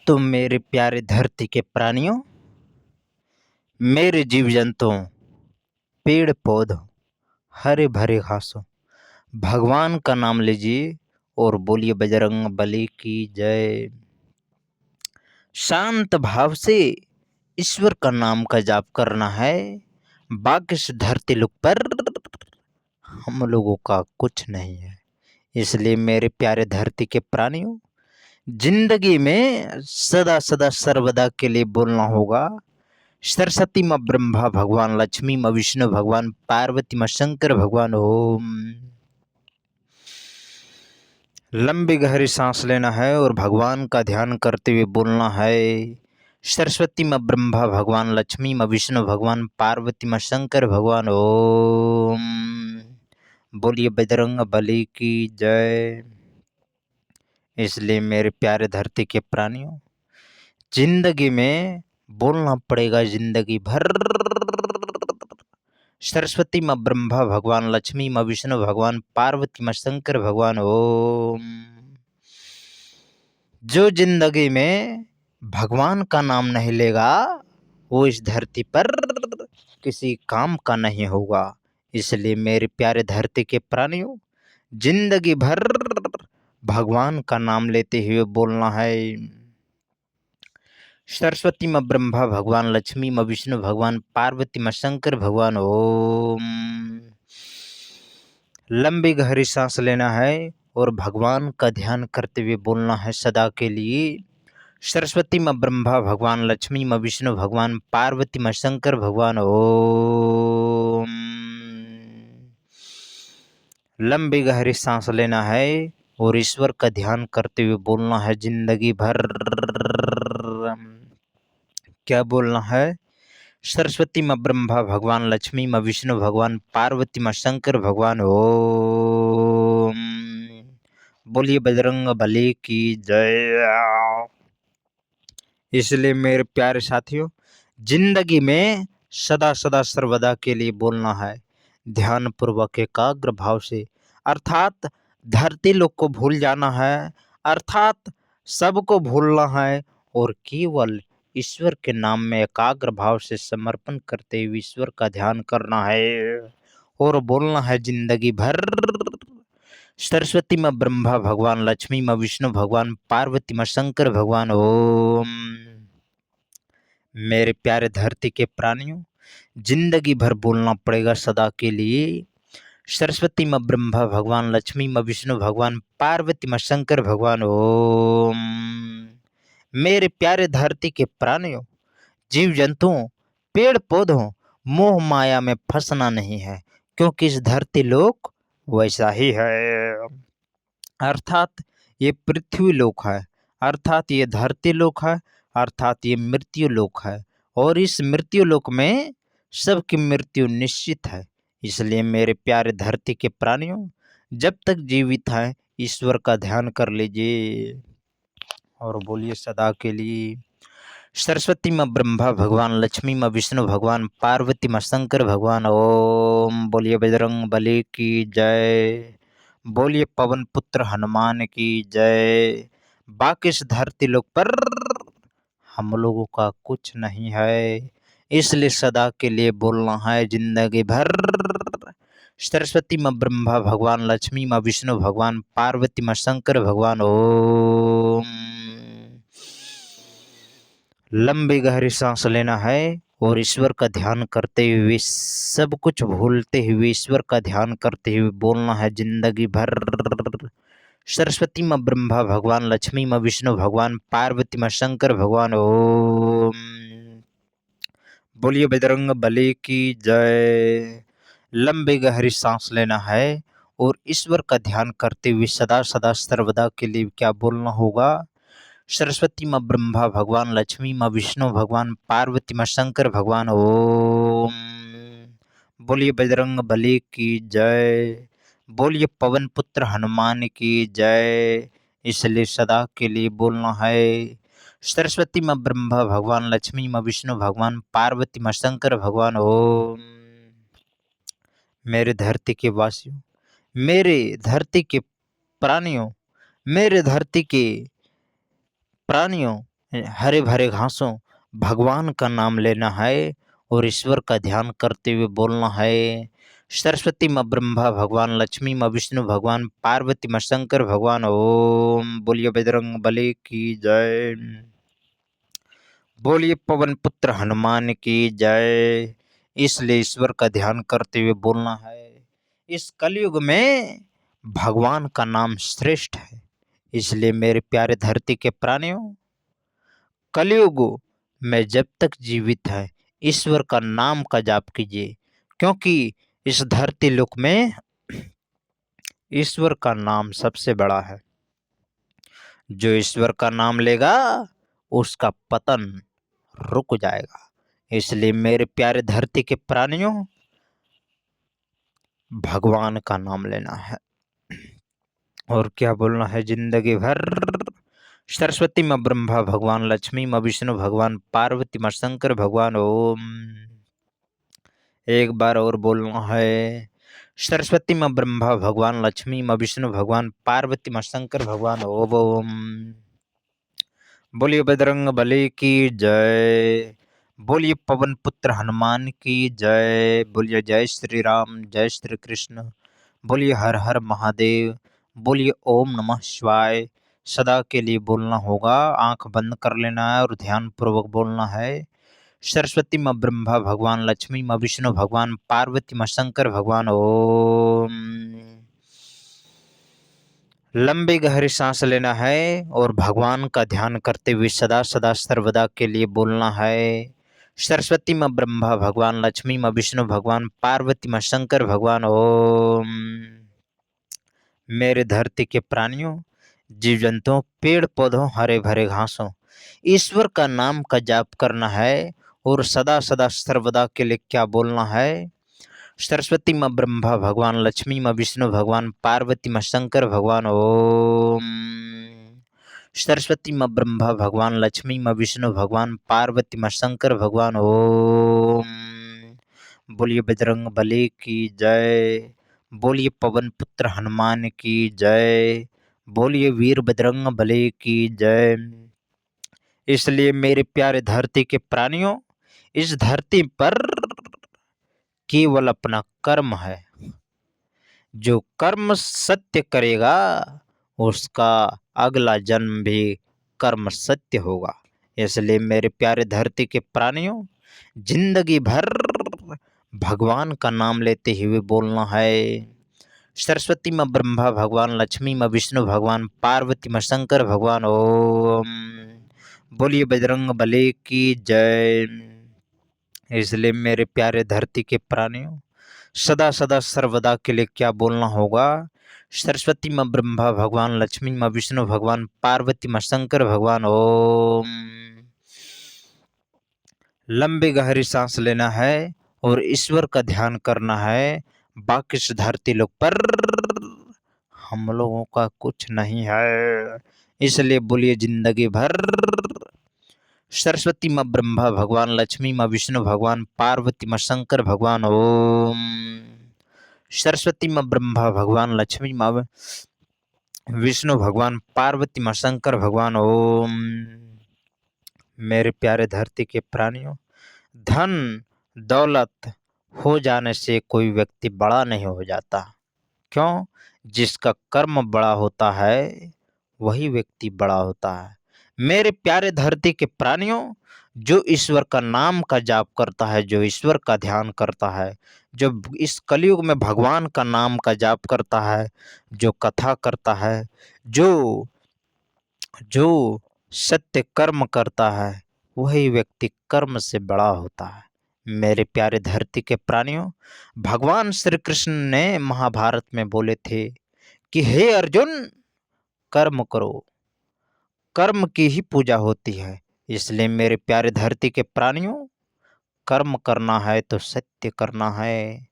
तो मेरे प्यारे धरती के प्राणियों, मेरे जीव जंतुओं, पेड़ पौधों, हरे भरे घासों, भगवान का नाम लीजिए और बोलिए बजरंग बली की जय। शांत भाव से ईश्वर का नाम का जाप करना है। बाकी इस धरती लोक पर हम लोगों का कुछ नहीं है। इसलिए मेरे प्यारे धरती के प्राणियों, जिंदगी में सदा सदा सर्वदा के लिए बोलना होगा सरस्वती माँ ब्रह्मा भगवान, लक्ष्मी माँ विष्णु भगवान, पार्वती माँ शंकर भगवान। ओम। लंबी गहरी सांस लेना है और भगवान का ध्यान करते हुए बोलना है सरस्वती माँ ब्रह्मा भगवान, लक्ष्मी माँ विष्णु भगवान, पार्वती माँ शंकर भगवान। ओम। बोलिए बजरंग बली की जय। इसलिए मेरे प्यारे धरती के प्राणियों, जिंदगी में बोलना पड़ेगा जिंदगी भर सरस्वती माँ ब्रह्मा भगवान, लक्ष्मी माँ विष्णु भगवान, पार्वती माँ शंकर भगवान। ओम। जो जिंदगी में भगवान का नाम नहीं लेगा वो इस धरती पर किसी काम का नहीं होगा। इसलिए मेरे प्यारे धरती के प्राणियों, जिंदगी भर भगवान का नाम लेते हुए बोलना है सरस्वती माँ ब्रह्मा भगवान, लक्ष्मी माँ विष्णु भगवान, पार्वती माँ शंकर भगवान। ओम। लंबी गहरी सांस लेना है और भगवान का ध्यान करते हुए बोलना है सदा के लिए सरस्वती माँ ब्रह्मा भगवान, लक्ष्मी माँ विष्णु भगवान, पार्वती माँ शंकर भगवान। ओम। लंबी गहरी सांस लेना है और ईश्वर का ध्यान करते हुए बोलना है जिंदगी भर। क्या बोलना है? सरस्वती माँ ब्रह्मा भगवान, लक्ष्मी माँ विष्णु भगवान, पार्वती माँ शंकर भगवान। ओम। बोलिए बजरंग बली की जय। इसलिए मेरे प्यारे साथियों, जिंदगी में सदा सदा सर्वदा के लिए बोलना है ध्यान पूर्वक एकाग्र भाव से, अर्थात धरती लोक को भूल जाना है, अर्थात सबको भूलना है और केवल ईश्वर के नाम में एकाग्र भाव से समर्पण करते हुए ईश्वर का ध्यान करना है और बोलना है जिंदगी भर सरस्वती माँ ब्रह्मा भगवान, लक्ष्मी माँ विष्णु भगवान, पार्वती माँ शंकर भगवान। ओम। मेरे प्यारे धरती के प्राणियों, जिंदगी भर बोलना पड़ेगा सदा के लिए सरस्वती माँ ब्रह्मा भगवान, लक्ष्मी माँ विष्णु भगवान, पार्वती माँ शंकर भगवान। ओम। मेरे प्यारे धरती के प्राणियों, जीव जंतुओं, पेड़ पौधों, मोह माया में फंसना नहीं है, क्योंकि इस धरती लोक वैसा ही है। अर्थात ये पृथ्वी लोक है, अर्थात ये धरती लोक है, अर्थात ये मृत्यु लोक है और इस मृत्यु लोक में सबकी मृत्यु निश्चित है। इसलिए मेरे प्यारे धरती के प्राणियों, जब तक जीवित हैं ईश्वर का ध्यान कर लीजिए और बोलिए सदा के लिए सरस्वती माँ ब्रह्मा भगवान, लक्ष्मी माँ विष्णु भगवान, पार्वती माँ शंकर भगवान। ओम। बोलिए बजरंग बली की जय। बोलिए पवन पुत्र हनुमान की जय। बाकी इस धरती लोक पर हम लोगों का कुछ नहीं है। इसलिए सदा के लिए बोलना है जिंदगी भर सरस्वती माँ ब्रह्मा भगवान, लक्ष्मी माँ विष्णु भगवान, पार्वती माँ शंकर भगवान। ओम। लंबी गहरी सांस लेना है और ईश्वर का ध्यान करते हुए, सब कुछ भूलते हुए ईश्वर का ध्यान करते हुए बोलना है जिंदगी भर सरस्वती माँ ब्रह्मा भगवान, लक्ष्मी माँ विष्णु भगवान, पार्वती माँ शंकर भगवान। ओम। बोलिए बजरंग बली की जय। लंबी गहरी सांस लेना है और ईश्वर का ध्यान करते हुए सदा सदा सर्वदा के लिए क्या बोलना होगा? सरस्वती माँ ब्रह्मा भगवान, लक्ष्मी माँ विष्णु भगवान, पार्वती माँ शंकर भगवान। ओम। बोलिए बजरंग बली की जय। बोलिए पवन पुत्र हनुमान की जय। इसलिए सदा के लिए बोलना है सरस्वती माँ ब्रह्मा भगवान, लक्ष्मी माँ विष्णु भगवान, पार्वती माँ शंकर भगवान। ओम। मेरे धरती के वासियों, मेरे धरती के प्राणियों, मेरे धरती के प्राणियों, हरे भरे घासों भगवान का नाम लेना है और ईश्वर का ध्यान करते हुए बोलना है। सरस्वती माँ ब्रह्मा भगवान, लक्ष्मी माँ विष्णु भगवान, पार्वती माँ शंकर भगवान। ओम बोलिए बजरंग बली की जय। बोलिए पवन पुत्र हनुमान की जय। इसलिए ईश्वर का ध्यान करते हुए बोलना है। इस कलयुग में भगवान का नाम श्रेष्ठ है। इसलिए मेरे प्यारे धरती के प्राणियों, कलयुग में जब तक जीवित है ईश्वर का नाम का जाप कीजिए, क्योंकि इस धरती लोक में ईश्वर का नाम सबसे बड़ा है। जो ईश्वर का नाम लेगा उसका पतन रुक जाएगा। इसलिए मेरे प्यारे धरती के प्राणियों, भगवान का नाम लेना है और क्या बोलना है जिंदगी भर। सरस्वती माँ ब्रह्मा भगवान, लक्ष्मी माँ विष्णु भगवान, पार्वती माँ शंकर भगवान। ओम एक बार और बोलना है। सरस्वती माँ ब्रह्मा भगवान, लक्ष्मी माँ विष्णु भगवान, पार्वती माँ शंकर भगवान। ओम बोलिए बजरंग बली की जय। बोलिए पवन पुत्र हनुमान की जय। बोलिए जय श्री राम, जय श्री कृष्ण। बोलिए हर हर महादेव। बोलिए ओम नमः शिवाय। सदा के लिए बोलना होगा, आंख बंद कर लेना है और ध्यान पूर्वक बोलना है। सरस्वती माँ ब्रह्मा भगवान, लक्ष्मी माँ विष्णु भगवान, पार्वती माँ शंकर भगवान। ओम लंबी गहरी सांस लेना है और भगवान का ध्यान करते हुए सदा सदा सर्वदा के लिए बोलना है। सरस्वती माँ ब्रह्मा भगवान, लक्ष्मी माँ विष्णु भगवान, पार्वती माँ शंकर भगवान। ओम मेरे धरती के प्राणियों, जीव जंतुओं, पेड़ पौधों, हरे भरे घासों, ईश्वर का नाम का जाप करना है और सदा सदा सर्वदा के लिए क्या बोलना है। सरस्वती माँ ब्रह्मा भगवान, लक्ष्मी माँ विष्णु भगवान, पार्वती माँ शंकर भगवान। ओम सरस्वती माँ ब्रह्मा भगवान, लक्ष्मी माँ विष्णु भगवान, पार्वती माँ शंकर भगवान। ओम बोलिए बजरंग बली की जय। बोलिए पवन पुत्र हनुमान की जय। बोलिए वीर बजरंग बली की जय। इसलिए मेरे प्यारे धरती के प्राणियों, इस धरती पर केवल अपना कर्म है। जो कर्म सत्य करेगा उसका अगला जन्म भी कर्म सत्य होगा। इसलिए मेरे प्यारे धरती के प्राणियों, जिंदगी भर भगवान का नाम लेते हुए बोलना है। सरस्वती माँ ब्रह्मा भगवान, लक्ष्मी माँ विष्णु भगवान, पार्वती माँ शंकर भगवान। ओम बोलिए बजरंग बली की जय। इसलिए मेरे प्यारे धरती के प्राणियों, सदा सदा सर्वदा के लिए क्या बोलना होगा। सरस्वती माँ ब्रह्मा भगवान, लक्ष्मी माँ विष्णु भगवान, पार्वती माँ शंकर भगवान। ओम लंबी गहरी सांस लेना है और ईश्वर का ध्यान करना है। बाकी इस धरती लोक पर हम लोगों का कुछ नहीं है। इसलिए बोलिए जिंदगी भर सरस्वती माँ ब्रह्मा भगवान, लक्ष्मी माँ विष्णु भगवान, पार्वती माँ शंकर भगवान। ओम सरस्वती माँ ब्रह्मा भगवान, लक्ष्मी माँ विष्णु भगवान, पार्वती माँ शंकर भगवान। ओम मेरे प्यारे धरती के प्राणियों, धन दौलत हो जाने से कोई व्यक्ति बड़ा नहीं हो जाता। क्यों? जिसका कर्म बड़ा होता है वही व्यक्ति बड़ा होता है। मेरे प्यारे धरती के प्राणियों, जो ईश्वर का नाम का जाप करता है, जो ईश्वर का ध्यान करता है, जो इस कलयुग में भगवान का नाम का जाप करता है, जो कथा करता है, जो जो सत्य कर्म करता है, वही व्यक्ति कर्म से बड़ा होता है। मेरे प्यारे धरती के प्राणियों, भगवान श्री कृष्ण ने महाभारत में बोले थे कि हे अर्जुन, कर्म करो, कर्म की ही पूजा होती है। इसलिए मेरे प्यारे धरती के प्राणियों, कर्म करना है तो सत्य करना है।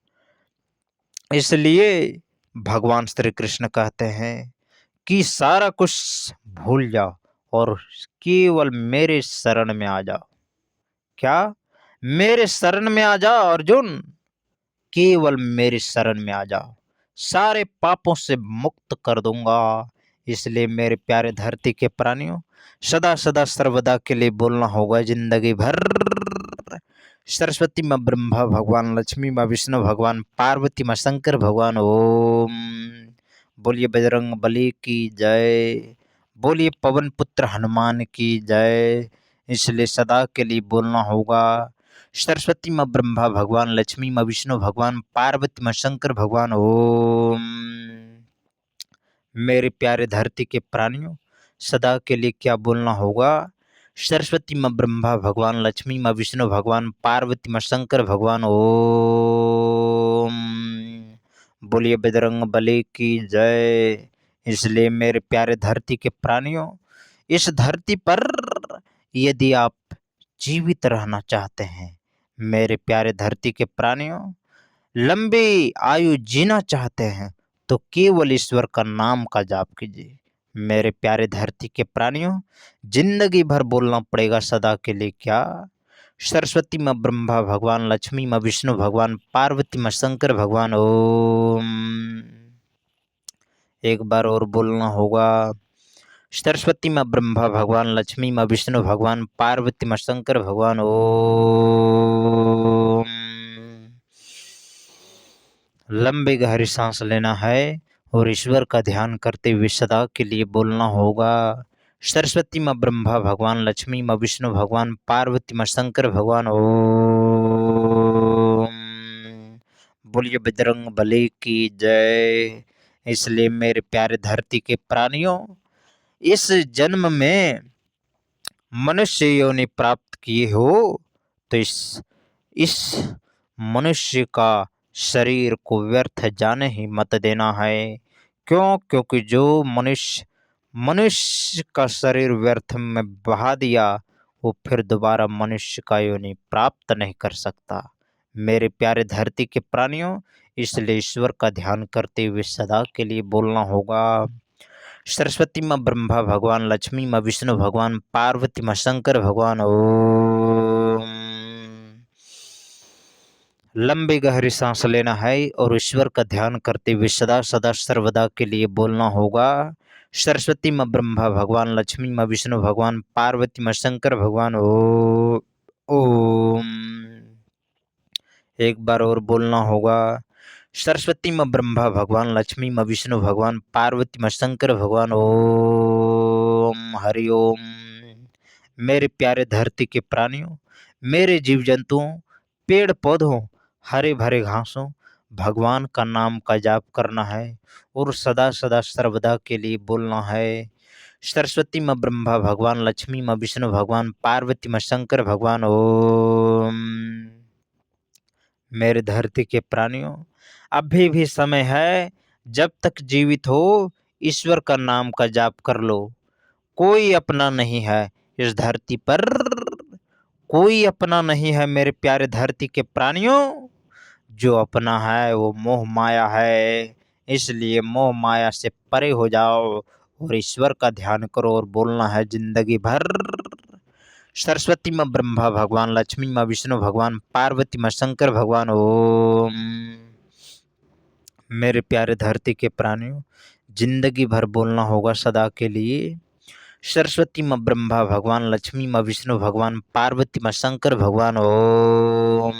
इसलिए भगवान श्री कृष्ण कहते हैं कि सारा कुछ भूल जाओ और केवल मेरे शरण में आ जाओ। क्या? मेरे शरण में आ जाओ अर्जुन, केवल मेरे शरण में आ जाओ, सारे पापों से मुक्त कर दूंगा। इसलिए मेरे प्यारे धरती के प्राणियों, सदा सदा सर्वदा के लिए बोलना होगा जिंदगी भर। सरस्वती माँ ब्रह्मा भगवान, लक्ष्मी माँ विष्णु भगवान, पार्वती माँ शंकर भगवान। ओम। बोलिए बजरंग बली की जय, बोलिए पवन पुत्र हनुमान की जय। इसलिए सदा के लिए बोलना होगा सरस्वती माँ ब्रह्मा भगवान, लक्ष्मी माँ विष्णु भगवान, पार्वती माँ शंकर भगवान। ओम। मेरे प्यारे धरती के प्राणियों, सदा के लिए क्या बोलना होगा? सरस्वती माँ ब्रह्मा भगवान, लक्ष्मी माँ विष्णु भगवान, पार्वती माँ शंकर भगवान। ओम। बोलिए बजरंग बली की जय। इसलिए मेरे प्यारे धरती के प्राणियों, इस धरती पर यदि आप जीवित रहना चाहते हैं, मेरे प्यारे धरती के प्राणियों, लंबी आयु जीना चाहते हैं, तो केवल ईश्वर का नाम का जाप कीजिए। मेरे प्यारे धरती के प्राणियों, जिंदगी भर बोलना पड़ेगा सदा के लिए क्या? सरस्वती माँ ब्रह्मा भगवान, लक्ष्मी माँ विष्णु भगवान, पार्वती माँ शंकर भगवान। ओम। एक बार और बोलना होगा सरस्वती माँ ब्रह्मा भगवान, लक्ष्मी माँ विष्णु भगवान, पार्वती माँ शंकर भगवान। ओम। लंबी गहरी सांस लेना है और ईश्वर का ध्यान करते हुए सदा के लिए बोलना होगा सरस्वती माँ ब्रह्मा भगवान, लक्ष्मी माँ विष्णु भगवान, पार्वती माँ शंकर भगवान। ओम। बोलिए बजरंग बली की जय। इसलिए मेरे प्यारे धरती के प्राणियों, इस जन्म में मनुष्य योनि प्राप्त किए हो तो इस मनुष्य का शरीर को व्यर्थ जाने ही मत देना है। क्यों? क्योंकि जो मनुष्य का शरीर व्यर्थ में बहा दिया, वो फिर दोबारा मनुष्य का योनि प्राप्त नहीं कर सकता। मेरे प्यारे धरती के प्राणियों, इसलिए ईश्वर का ध्यान करते हुए सदा के लिए बोलना होगा सरस्वती माँ ब्रह्मा भगवान, लक्ष्मी माँ विष्णु भगवान, पार्वती माँ शंकर भगवान। ओम। लंबी गहरी सांस लेना है और ईश्वर का ध्यान करते हुए सदा सदा सर्वदा के लिए बोलना होगा सरस्वती माँ ब्रह्मा भगवान, लक्ष्मी माँ विष्णु भगवान, पार्वती माँ शंकर भगवान। ओम। एक बार और बोलना होगा सरस्वती माँ ब्रह्मा भगवान, लक्ष्मी माँ विष्णु भगवान, पार्वती माँ शंकर भगवान। ओम हरि ओम। मेरे प्यारे धरती के प्राणियों, मेरे जीव जंतुओं, पेड़ पौधों, हरे भरे घासों, भगवान का नाम का जाप करना है और सदा सदा सर्वदा के लिए बोलना है सरस्वती माँ ब्रह्मा भगवान, लक्ष्मी माँ विष्णु भगवान, पार्वती माँ शंकर भगवान। ओम। मेरे धरती के प्राणियों, अभी भी समय है। जब तक जीवित हो, ईश्वर का नाम का जाप कर लो। कोई अपना नहीं है इस धरती पर, कोई अपना नहीं है मेरे प्यारे धरती के प्राणियों। जो अपना है वो मोह माया है। इसलिए मोह माया से परे हो जाओ और ईश्वर का ध्यान करो और बोलना है जिंदगी भर सरस्वती माँ ब्रह्मा भगवान, लक्ष्मी माँ विष्णु भगवान, पार्वती माँ शंकर भगवान। ओम। मेरे प्यारे धरती के प्राणियों, जिंदगी भर बोलना होगा सदा के लिए सरस्वती माँ ब्रह्मा भगवान, लक्ष्मी माँ विष्णु भगवान, पार्वती माँ शंकर भगवान। ओम।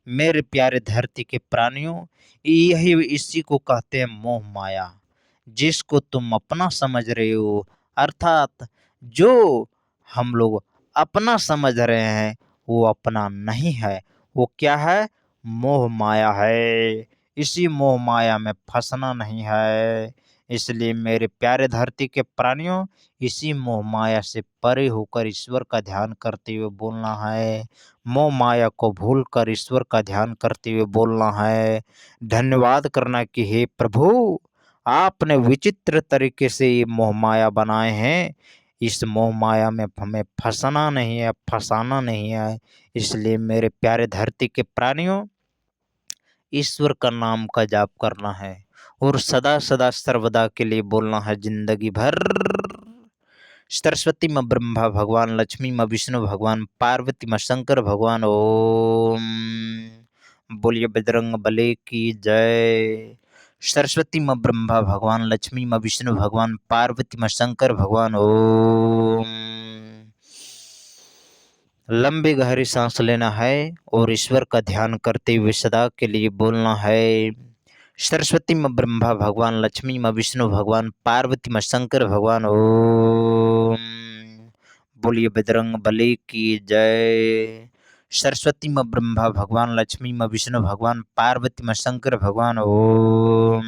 मेरे प्यारे धरती के प्राणियों, यही इसी को कहते हैं मोह माया, जिसको तुम अपना समझ रहे हो, अर्थात जो हम लोग अपना समझ रहे हैं वो अपना नहीं है। वो क्या है? मोह माया है। इसी मोह माया में फंसना नहीं है। इसलिए मेरे प्यारे धरती के प्राणियों, इसी मोह माया से परे होकर ईश्वर का ध्यान करते हुए बोलना है। मोह माया को भूल कर ईश्वर का ध्यान करते हुए बोलना है। धन्यवाद करना कि हे प्रभु, आपने विचित्र तरीके से ये मोह माया बनाए हैं। इस मोह माया में हमें फंसना नहीं है, फंसाना नहीं है। इसलिए मेरे प्यारे धरती के प्राणियों, ईश्वर का नाम का जाप करना है और सदा सदा सर्वदा के लिए बोलना है जिंदगी भर सरस्वती माँ ब्रह्मा भगवान, लक्ष्मी माँ विष्णु भगवान, पार्वती माँ शंकर भगवान। ओम। बोलिए बजरंग बली की जय। सरस्वती माँ ब्रह्मा भगवान, लक्ष्मी माँ विष्णु भगवान, पार्वती माँ शंकर भगवान। ओम। लंबी गहरी सांस लेना है और ईश्वर का ध्यान करते हुए सदा के लिए बोलना है। सरस्वती माँ ब्रह्मा भगवान, लक्ष्मी माँ विष्णु भगवान, पार्वती माँ शंकर भगवान। ओम। बोलिए बजरंग बली की जय। सरस्वती माँ ब्रह्मा भगवान, लक्ष्मी माँ विष्णु भगवान, पार्वती माँ शंकर भगवान। ओम।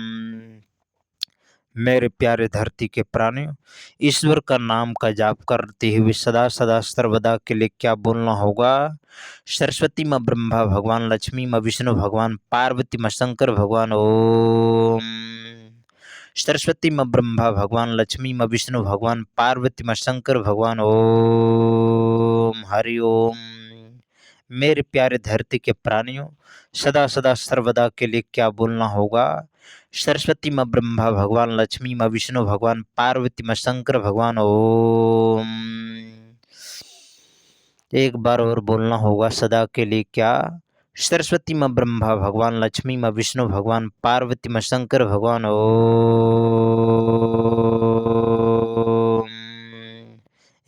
मेरे प्यारे धरती के प्राणियों, ईश्वर का नाम का जाप करते हुए सदा सदा सर्वदा के लिए क्या बोलना होगा? सरस्वती माँ ब्रह्मा भगवान, लक्ष्मी माँ विष्णु भगवान, पार्वती माँ शंकर भगवान। ओम। सरस्वती माँ ब्रह्मा भगवान, लक्ष्मी माँ विष्णु भगवान, पार्वती माँ शंकर भगवान। ओम हरि ओम। मेरे प्यारे धरती के प्राणियों, सदा सदा सर्वदा के लिए क्या बोलना होगा? सरस्वती माँ ब्रह्मा भगवान, लक्ष्मी माँ विष्णु भगवान, पार्वती माँ शंकर भगवान। ओम। एक बार और बोलना होगा सदा के लिए क्या? सरस्वती माँ ब्रह्मा भगवान, लक्ष्मी माँ विष्णु भगवान, पार्वती माँ शंकर भगवान। ओम।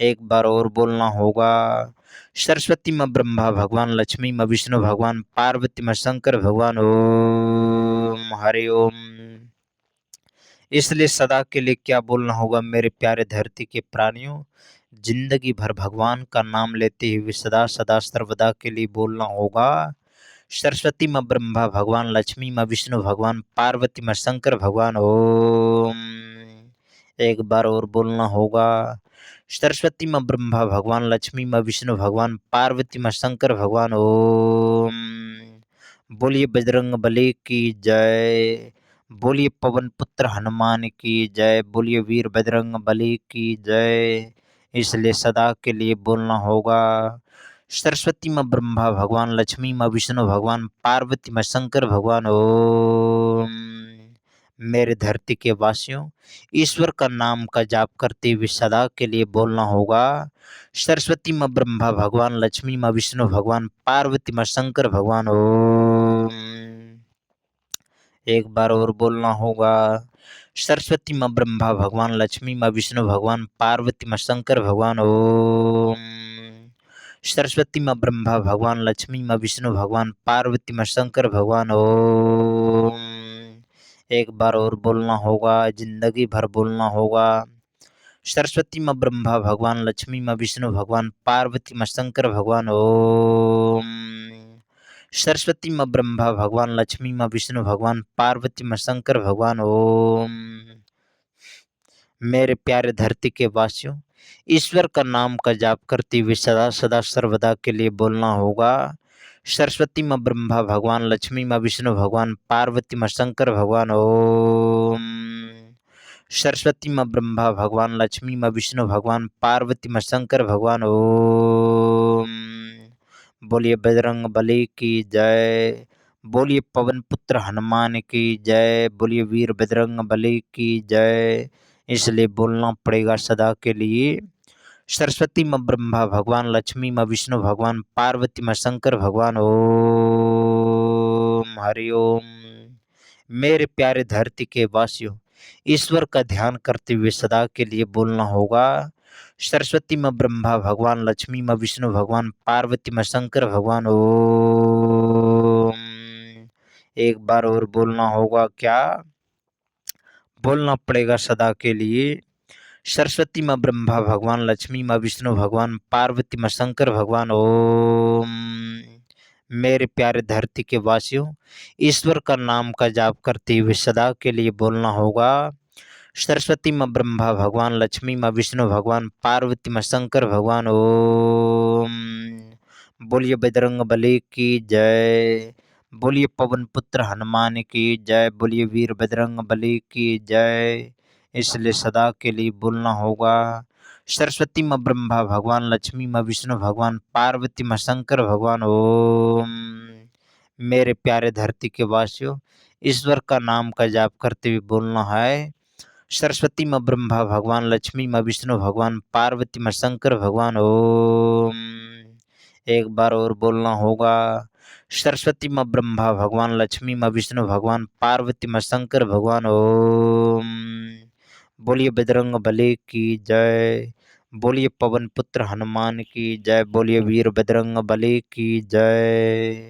एक बार और बोलना होगा। सरस्वती माँ ब्रह्मा भगवान, लक्ष्मी माँ विष्णु भगवान, पार्वती माँ शंकर भगवान। ओम हरि ओम। इसलिए सदा के लिए क्या बोलना होगा मेरे प्यारे धरती के प्राणियों? जिंदगी भर भगवान का नाम लेते हुए सदा सदा सर्वदा के लिए बोलना होगा। सरस्वती माँ ब्रह्मा भगवान, लक्ष्मी माँ विष्णु भगवान, पार्वती माँ शंकर भगवान। ओम। एक बार और बोलना होगा। सरस्वती माँ ब्रह्मा भगवान, लक्ष्मी माँ विष्णु भगवान, पार्वती माँ शंकर भगवान। ओम। बोलिए बजरंग बली की जय। बोलिए पवन पुत्र हनुमान की जय। बोलिए वीर बजरंग बली की जय। इसलिए सदा के लिए बोलना होगा। सरस्वती माँ ब्रह्मा भगवान, लक्ष्मी माँ विष्णु भगवान, पार्वती माँ शंकर भगवान। ओम। मेरे धरती के वासियों, ईश्वर का नाम का जाप करते हुए सदा के लिए बोलना होगा। सरस्वती माँ ब्रह्मा भगवान, लक्ष्मी माँ विष्णु भगवान, पार्वती माँ शंकर भगवान। ओम। एक बार और बोलना होगा। सरस्वती माँ ब्रह्मा भगवान, लक्ष्मी माँ विष्णु भगवान, पार्वती माँ शंकर भगवान। ओम। सरस्वती माँ ब्रह्मा भगवान, लक्ष्मी माँ विष्णु भगवान, पार्वती माँ शंकर भगवान। ओम। एक बार और बोलना होगा, जिंदगी भर बोलना होगा। सरस्वती माँ ब्रह्मा भगवान, लक्ष्मी माँ विष्णु भगवान, पार्वती माँ शंकर भगवान। ओम। सरस्वती माँ ब्रह्मा भगवान, लक्ष्मी माँ विष्णु भगवान, पार्वती माँ शंकर भगवान। ओम। मेरे प्यारे धरती के वासियों, ईश्वर का नाम का जाप करते हुए सदा सदा सर्वदा के लिए बोलना होगा। सरस्वती माँ ब्रह्मा भगवान, लक्ष्मी माँ विष्णु भगवान, पार्वती माँ शंकर भगवान। ओम। सरस्वती माँ ब्रह्मा भगवान, लक्ष्मी माँ विष्णु भगवान, पार्वती माँ शंकर भगवान। ओम। बोलिए बजरंग बली की जय। बोलिए पवन पुत्र हनुमान की जय। बोलिए वीर बजरंग बली की जय। इसलिए बोलना पड़ेगा सदा के लिए। सरस्वती माँ ब्रह्मा भगवान, लक्ष्मी माँ विष्णु भगवान, पार्वती माँ शंकर भगवान। ओम हरि ओम। मेरे प्यारे धरती के वासियों, ईश्वर का ध्यान करते हुए सदा के लिए बोलना होगा। सरस्वती माँ ब्रह्मा भगवान, लक्ष्मी माँ विष्णु भगवान, पार्वती माँ शंकर भगवान। ओम। एक बार और बोलना होगा क्या? बोलना पड़ेगा सदा के लिए। सरस्वती माँ ब्रह्मा भगवान, लक्ष्मी माँ विष्णु भगवान, पार्वती माँ शंकर भगवान। ओम। मेरे प्यारे धरती के वासियों, ईश्वर का नाम का जाप करते हुए सदा के लिए बोलना होगा। सरस्वती माँ ब्रह्मा भगवान, लक्ष्मी माँ विष्णु भगवान, पार्वती माँ शंकर भगवान। ओम। बोलिए बजरंग बली की जय। बोलिए पवन पुत्र हनुमान की जय। बोलिए वीर बजरंग बली की जय। इसलिए सदा के लिए बोलना होगा। सरस्वती माँ ब्रह्मा भगवान, लक्ष्मी माँ विष्णु भगवान, पार्वती माँ शंकर भगवान। ओम। मेरे प्यारे धरती के वासियों, ईश्वर का नाम का जाप करते हुए बोलना है। सरस्वती माँ ब्रह्मा भगवान, लक्ष्मी माँ विष्णु भगवान, पार्वती माँ शंकर भगवान। ओम। एक बार और बोलना होगा। सरस्वती माँ ब्रह्मा भगवान, लक्ष्मी माँ विष्णु भगवान, पार्वती माँ शंकर भगवान। ओम। बोलिए बजरंग बली की जय। बोलिए पवन पुत्र हनुमान की जय। बोलिए वीर बजरंग बली की जय।